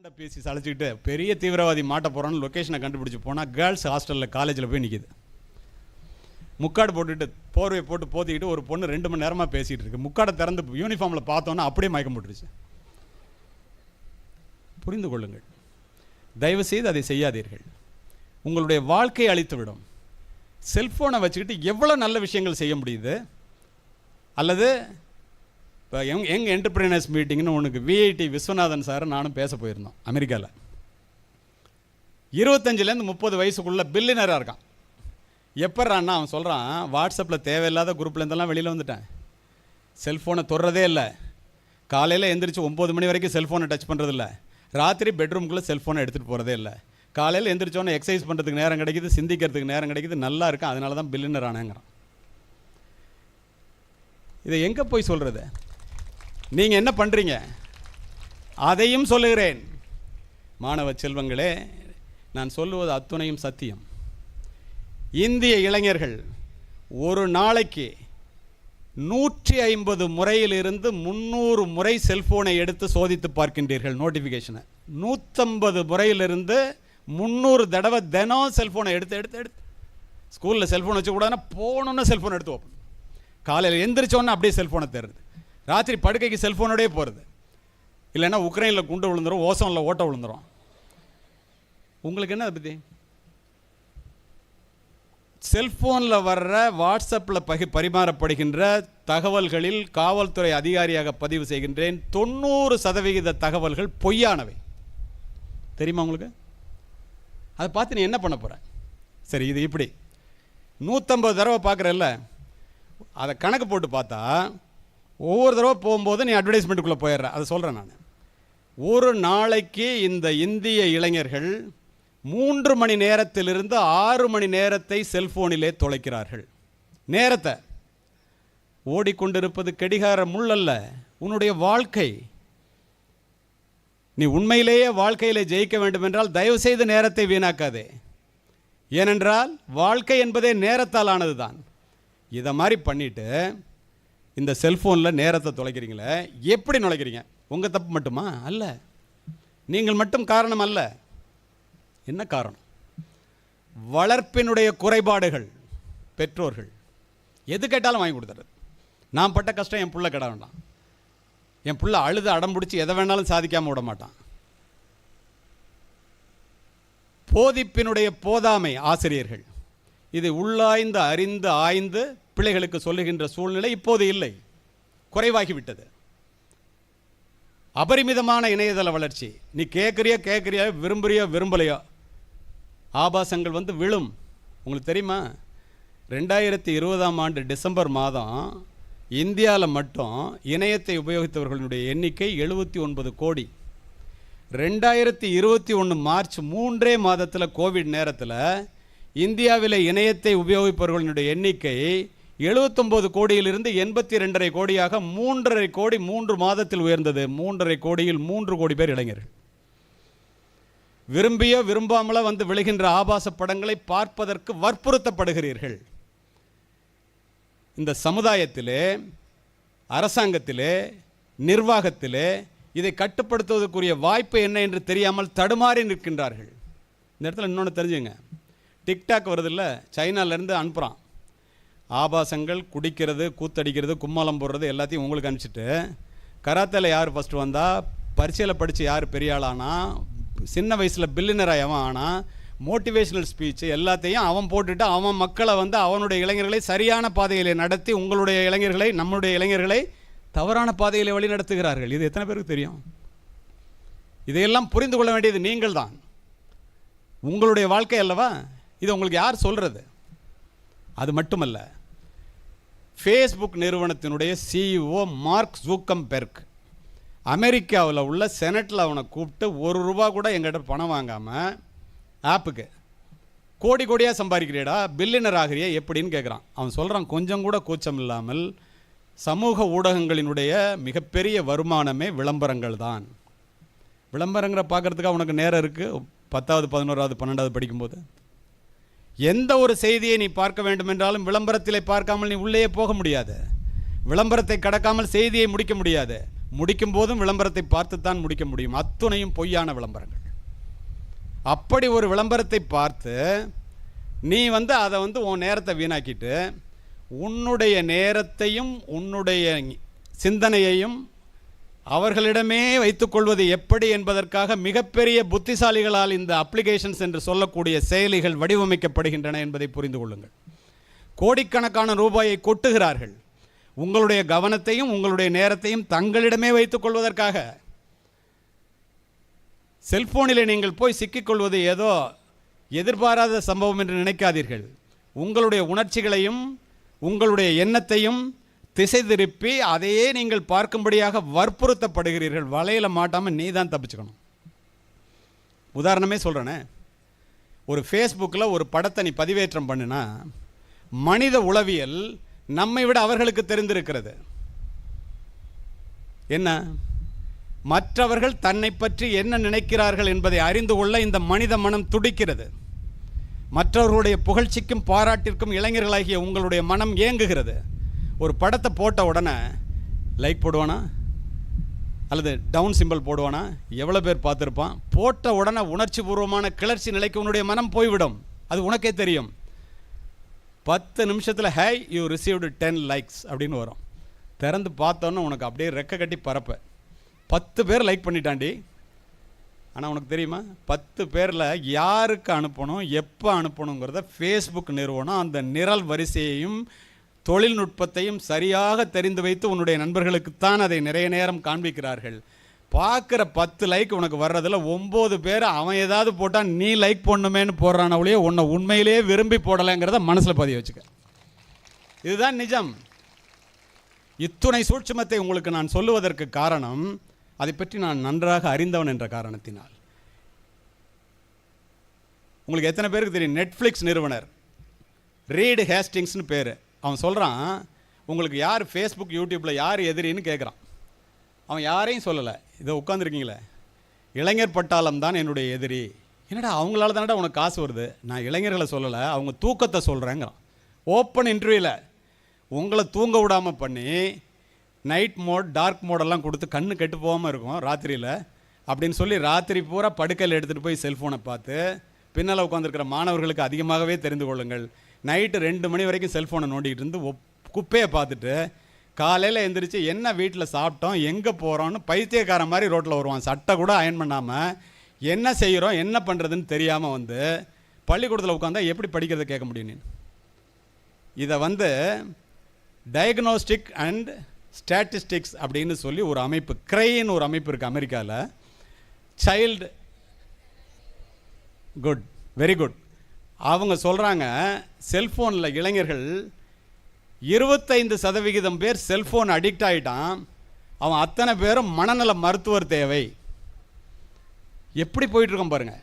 ஆள்கிட்ட பேசி சளைச்சிக்கிட்டு பெரிய தீவிரவாதி மாட்ட போகிறான்னு லொக்கேஷனை கண்டுபிடிச்சி போனால் கேர்ள்ஸ் ஹாஸ்டலில் காலேஜில் போய் நிற்கிது. முக்காடு போட்டுட்டு போர்வை போட்டு போத்திக்கிட்டு ஒரு பொண்ணு 2 மணி நேரமாக பேசிகிட்டு இருக்கு. முக்காடை திறந்து யூனிஃபார்மில் பார்த்தோன்னா அப்படியே மயக்கம் போட்டுருச்சு. புரிந்து கொள்ளுங்கள், தயவுசெய்து அதை செய்யாதீர்கள். உங்களுடைய வாழ்க்கையை அழித்துவிடும். செல்ஃபோனை வச்சுக்கிட்டு எவ்வளோ நல்ல விஷயங்கள் செய்ய முடியுது. அல்லது இப்போ யங் என்டர்பிரினர்ஸ் மீட்டிங்னு ஒன்றுக்கு விஐடி விஸ்வநாதன் சார் நானும் பேச போயிருந்தோம் அமெரிக்காவில். 25லேருந்து 30 வயசுக்குள்ளே பில்லியனராக இருக்கான். எப்பட்றான்னா அவன் சொல்கிறான், வாட்ஸ்அப்பில் தேவையில்லாத குரூப்லேருந்தெல்லாம் வெளியில் வந்துட்டேன், செல்ஃபோனை தொடுறதே இல்லை, காலையில் எந்திரிச்சு 9 மணி வரைக்கும் செல்ஃபோனை டச் பண்ணுறதில்ல, ராத்திரி பெட்ரூம்குள்ளே செல்ஃபோனை எடுத்துகிட்டு போகிறதே இல்லை, காலையில் எந்திரிச்சோன்னே எக்ஸசைஸ் பண்ணுறதுக்கு நேரம் கிடைக்குது, சிந்திக்கிறதுக்கு நேரம் கிடைக்குது, நல்லா இருக்கேன், அதனால தான் பில்லியனர் ஆனேங்கிறான். இதை எங்கே போய் சொல்கிறது? நீங்கள் என்ன பண்ணுறீங்க அதையும் சொல்லுகிறேன். மாணவ செல்வங்களே, நான் சொல்லுவது அத்துணையும் சத்தியம். இந்திய இளைஞர்கள் ஒரு நாளைக்கு 150 முறையிலிருந்து 300 முறை செல்ஃபோனை எடுத்து சோதித்து பார்க்கின்றீர்கள். நோட்டிஃபிகேஷனை 150 முறையிலிருந்து 300 தடவை தினம் செல்ஃபோனை எடுத்து ஸ்கூலில் செல்ஃபோன் வச்சுக்கூடாதுன்னா போகணுன்னு செல்ஃபோன் எடுத்து வைப்போம். காலையில் எந்திரிச்சோன்னா அப்படியே செல்ஃபோனை தேடுறது, ராத்திரி படுக்கைக்கு செல்ஃபோனோடய போகிறது. இல்லைன்னா உக்ரைனில் குண்டு விழுந்துடும், ஓசோனில் ஓட்ட விழுந்துடும். உங்களுக்கு என்ன அதை பற்றி? செல்ஃபோனில் வர்ற வாட்ஸ்அப்பில் பரிமாறப்படுகின்ற தகவல்களில் காவல்துறை அதிகாரியாக பதிவு செய்கின்றேன், 90% தகவல்கள் பொய்யானவை. தெரியுமா உங்களுக்கு? அதை பார்த்து நீ என்ன பண்ண போகிற? சரி, இது இப்படி 150 தடவை பார்க்குறல்ல, அதை கணக்கு போட்டு பார்த்தா ஒவ்வொரு தடவை போகும்போது நீ அட்வர்டைஸ்மெண்ட்டுக்குள்ளே போயிடுற. அதை சொல்கிறேன் நான். ஒரு நாளைக்கு இந்த இந்திய இளைஞர்கள் 3 மணி நேரத்திலிருந்து 6 மணி நேரத்தை செல்ஃபோனிலே தொலைக்கிறார்கள். நேரத்தை ஓடிக்கொண்டிருப்பது கடிகார முள் அல்ல, உன்னுடைய வாழ்க்கை. நீ உண்மையிலேயே வாழ்க்கையிலே ஜெயிக்க வேண்டும் என்றால் தயவு செய்து நேரத்தை வீணாக்காதே. ஏனென்றால் வாழ்க்கை என்பதே நேரத்தால் ஆனது தான். இதை மாதிரி பண்ணிவிட்டு இந்த செல்ஃபோனில் நேரத்தை தொலைக்கிறீங்களே, எப்படி நுழைக்கிறீங்க? உங்கள் தப்பு மட்டுமா? அல்ல, நீங்கள் மட்டும் காரணம் அல்ல. என்ன காரணம்? வளர்ப்பினுடைய குறைபாடுகள். பெற்றோர்கள் எது கேட்டாலும் வாங்கி கொடுத்துறது. நான் பட்ட கஷ்டம் என் பிள்ளை கெட வேண்டாம். என் பிள்ளை அழுது அடம் பிடிச்சி எதை வேணாலும் சாதிக்காமல் விட மாட்டான். போதிப்பினுடைய போதாமை ஆசிரியர்கள் இதை உள்ளாய்ந்து அறிந்து ஆய்ந்து பிள்ளைகளுக்கு சொல்லுகின்ற சூழ்நிலை இப்போது இல்லை, குறைவாகிவிட்டது. அபரிமிதமான இணையதள வளர்ச்சி. நீ கேட்குறியா விரும்புறியோ விரும்பலையோ, ஆபாசங்கள் வந்து விழும். உங்களுக்கு தெரியுமா? 2020ஆம் ஆண்டு டிசம்பர் மாதம் இந்தியாவில் மட்டும் இணையத்தை உபயோகித்தவர்களுடைய எண்ணிக்கை 79 கோடி. 2021 மார்ச் 3 மாதத்தில் கோவிட் நேரத்தில் இந்தியாவில் இணையத்தை உபயோகிப்பவர்களுடைய எண்ணிக்கை 79 கோடியிலிருந்து 82.5 கோடியாக 3.5 கோடி 3 மாதத்தில் உயர்ந்தது. 3.5 கோடியில் 3 கோடி பேர் இளைஞர்கள். விரும்பியோ விரும்பாமலோ வந்து விழுகின்ற ஆபாச படங்களை பார்ப்பதற்கு வற்புறுத்தப்படுகிறீர்கள். இந்த சமுதாயத்திலே, அரசாங்கத்திலே, நிர்வாகத்திலே இதை கட்டுப்படுத்துவதற்குரிய வாய்ப்பு என்ன என்று தெரியாமல் தடுமாறி நிற்கின்றார்கள். இந்த இடத்துல இன்னொன்று தெரிஞ்சுங்க. டிக்டாக் வருதில்ல, சைனாலேருந்து அனுப்புகிறான். ஆபாசங்கள், குடிக்கிறது, கூத்தடிக்கிறது, கும்மாளம் போடுறது எல்லாத்தையும் உங்களுக்கு அனுப்பிச்சிட்டு, கராத்தேல யார் ஃபஸ்ட்டு வந்தால், பரீட்சையில் படித்து யார் பெரிய ஆளானா, சின்ன வயசில் பில்லியனராக அவன் ஆனால், மோட்டிவேஷனல் ஸ்பீச்சு எல்லாத்தையும் அவன் போட்டுட்டு அவன் மக்களை வந்து அவனுடைய இளைஞர்களை சரியான பாதையிலே நடத்தி உங்களுடைய இளைஞர்களை, நம்முடைய இளைஞர்களை தவறான பாதையிலே வழி நடத்துகிறார்கள். இது எத்தனை பேருக்கு தெரியும்? இதையெல்லாம் புரிந்து கொள்ள வேண்டியது நீங்கள் தான். உங்களுடைய வாழ்க்கை அல்லவா? இது உங்களுக்கு யார் சொல்கிறது? அது மட்டுமல்ல, ஃபேஸ்புக் நிறுவனத்தினுடைய சிஇஓ மார்க் ஜூக்கம்பெர்க் அமெரிக்காவில் உள்ள செனட்டில் அவனை கூப்பிட்டு ₹1 கூட எங்கிட்ட பணம் வாங்காமல் ஆப்புக்கு கோடி கோடியாக சம்பாதிக்கிறியடா, பில்லியனர் ஆகிறியா எப்படின்னு கேட்குறான். அவன் சொல்கிறான், கொஞ்சம் கூட கூச்சம் இல்லாமல், சமூக ஊடகங்களினுடைய மிகப்பெரிய வருமானமே விளம்பரங்கள் தான். விளம்பரங்கிற பார்க்குறதுக்கு அவனுக்கு நேரம் இருக்குது? 10வது 11வது 12வது படிக்கும்போது எந்த ஒரு செய்தியை நீ பார்க்க வேண்டும் என்றாலும் விளம்பரத்திலே பார்க்காமல் நீ உள்ளே போக முடியாது. விளம்பரத்தை கடக்காமல் செய்தியை முடிக்க முடியாது. முடிக்கும் போதும் விளம்பரத்தை பார்த்துத்தான் முடிக்க முடியும். அத்துணையும் பொய்யான விளம்பரங்கள். அப்படி ஒரு விளம்பரத்தை பார்த்து நீ அதை உன் நேரத்தை வீணாக்கிட்டு உன்னுடைய நேரத்தையும் உன்னுடைய சிந்தனையையும் அவர்களிடமே வைத்துக்கொள்வது எப்படி என்பதற்காக மிகப்பெரிய புத்திசாலிகளால் இந்த அப்ளிகேஷன்ஸ் என்று சொல்லக்கூடிய செயலிகள் வடிவமைக்கப்படுகின்றன என்பதை புரிந்து கொள்ளுங்கள். கோடிக்கணக்கான ரூபாயை கொட்டுகிறார்கள் உங்களுடைய கவனத்தையும் உங்களுடைய நேரத்தையும் தங்களிடமே வைத்துக் கொள்வதற்காக. செல்போனிலே நீங்கள் போய் சிக்கிக்கொள்வது ஏதோ எதிர்பாராத சம்பவம் என்று நினைக்காதீர்கள். உங்களுடைய உணர்ச்சிகளையும் உங்களுடைய எண்ணத்தையும் திசை திருப்பி அதையே நீங்கள் பார்க்கும்படியாக வற்புறுத்தப்படுகிறீர்கள். வலையில் மாட்டாமல் நீ தான் தப்பிச்சுக்கணும். உதாரணமே சொல்கிறேனே, ஒரு ஃபேஸ்புக்கில் ஒரு படத்தை நீ பதிவேற்றம் பண்ணினா மனித உளவியல் நம்மை விட அவர்களுக்கு தெரிந்திருக்கிறது. என்ன? மற்றவர்கள் தன்னை பற்றி என்ன நினைக்கிறார்கள் என்பதை அறிந்து கொள்ள இந்த மனித மனம் துடிக்கிறது. மற்றவர்களுடைய புகழ்ச்சிக்கும் பாராட்டிற்கும் இளைஞர்களாகிய உங்களுடைய மனம் ஏங்குகிறது. ஒரு படத்தை போட்ட உடனே லைக் போடுவானா அல்லது டவுன் சிம்பிள் போடுவானா? எவ்வளோ பேர் பார்த்துருப்பான்? போட்ட உடனே உணர்ச்சி பூர்வமான கிளர்ச்சி நிலைக்கு உன்னுடைய மனம் போய்விடும். அது உனக்கே தெரியும். 10 நிமிஷத்தில் ஹே யூ ரிசீவ்டு 10 லைக்ஸ் அப்படின்னு வரும். திறந்து பார்த்தோன்னே உனக்கு அப்படியே ரெக்க கட்டி பரப்ப 10 பேர் லைக் பண்ணிட்டாண்டி. ஆனால் உனக்கு தெரியுமா, 10 பேரில் யாருக்கு அனுப்பணும் எப்போ அனுப்பணுங்கிறத ஃபேஸ்புக் நிறுவனம் அந்த நிரல் வரிசையையும் தொழில்நுட்பத்தையும் சரியாக தெரிந்து வைத்து உன்னுடைய நண்பர்களுக்குத்தான் அதை நிறைய நேரம் காண்பிக்கிறார்கள். பார்க்குற 10 லைக் உனக்கு வர்றதில் 9 பேர் அவன் ஏதாவது போட்டால் நீ லைக் பண்ணுமேன்னு போடுறானவளையே உன்னை உண்மையிலேயே விரும்பி போடலைங்கிறத மனசில் பதிய வச்சுக்க. இதுதான் நிஜம். இத்துணை சூட்சுமத்தை உங்களுக்கு நான் சொல்லுவதற்கு காரணம், அதை பற்றி நான் நன்றாக அறிந்தவன் என்ற காரணத்தினால். உங்களுக்கு எத்தனை பேருக்கு தெரியும்? நெட்ஃப்ளிக்ஸ் நிறுவனர் ரீட் ஹேஸ்டிங்ஸ்னு பேர். அவன் சொல்கிறான், உங்களுக்கு யார் ஃபேஸ்புக் யூடியூப்பில் யார் எதிரின்னு கேட்குறான். அவன் யாரையும் சொல்லலை. இதை உட்காந்துருக்கீங்களே, இளைஞர் பட்டாளம் தான் என்னுடைய எதிரி. என்னடா அவங்களால தானடா உனக்கு காசு வருது. நான் இளைஞர்களை சொல்லலை, அவங்க தூக்கத்தை சொல்கிறேங்கிறான். ஓப்பன் இன்டர்வியூவில் உங்களை தூங்க விடாமல் பண்ணி நைட் மோட் டார்க் மோடெல்லாம் கொடுத்து கண்ணு கெட்டு போகாமல் இருக்கும் ராத்திரியில் அப்படின்னு சொல்லி ராத்திரி பூரா படுக்கையில் எடுத்துகிட்டு போய் செல்ஃபோனை பார்த்து பின்னால் உட்காந்துருக்கிற மாணவர்களுக்கு அதிகமாகவே தெரிந்து கொள்ளுங்கள். நைட்டு 2 மணி வரைக்கும் செல்ஃபோனை நோண்டிகிட்டு இருந்து குப்பையை பார்த்துட்டு காலையில் எழுந்திரிச்சு என்ன வீட்டில் சாப்பிட்டோம் எங்கே போகிறோன்னு பைத்தியக்காரன் மாதிரி ரோட்டில் வருவான். சட்டை கூட அயன் பண்ணாமல் என்ன செய்கிறோம் என்ன பண்ணுறதுன்னு தெரியாமல் பள்ளிக்கூடத்தில் உட்காந்தா எப்படி படிக்கிறத கேட்க முடியும்? நீ இதை டயக்னோஸ்டிக் அண்ட் ஸ்டாட்டிஸ்டிக்ஸ் அப்படின்னு சொல்லி ஒரு அமைப்பு, கிரைன்னு ஒரு அமைப்பு இருக்குது அமெரிக்காவில். Child good, very good. அவங்க சொல்கிறாங்க, செல்ஃபோனில் இளைஞர்கள் 25% பேர் செல்ஃபோன் அடிக்ட் ஆகிட்டான். அவன் அத்தனை பேரும் மனநல மருத்துவர் தேவை. எப்படி போயிட்டுருக்கோம் பாருங்கள்.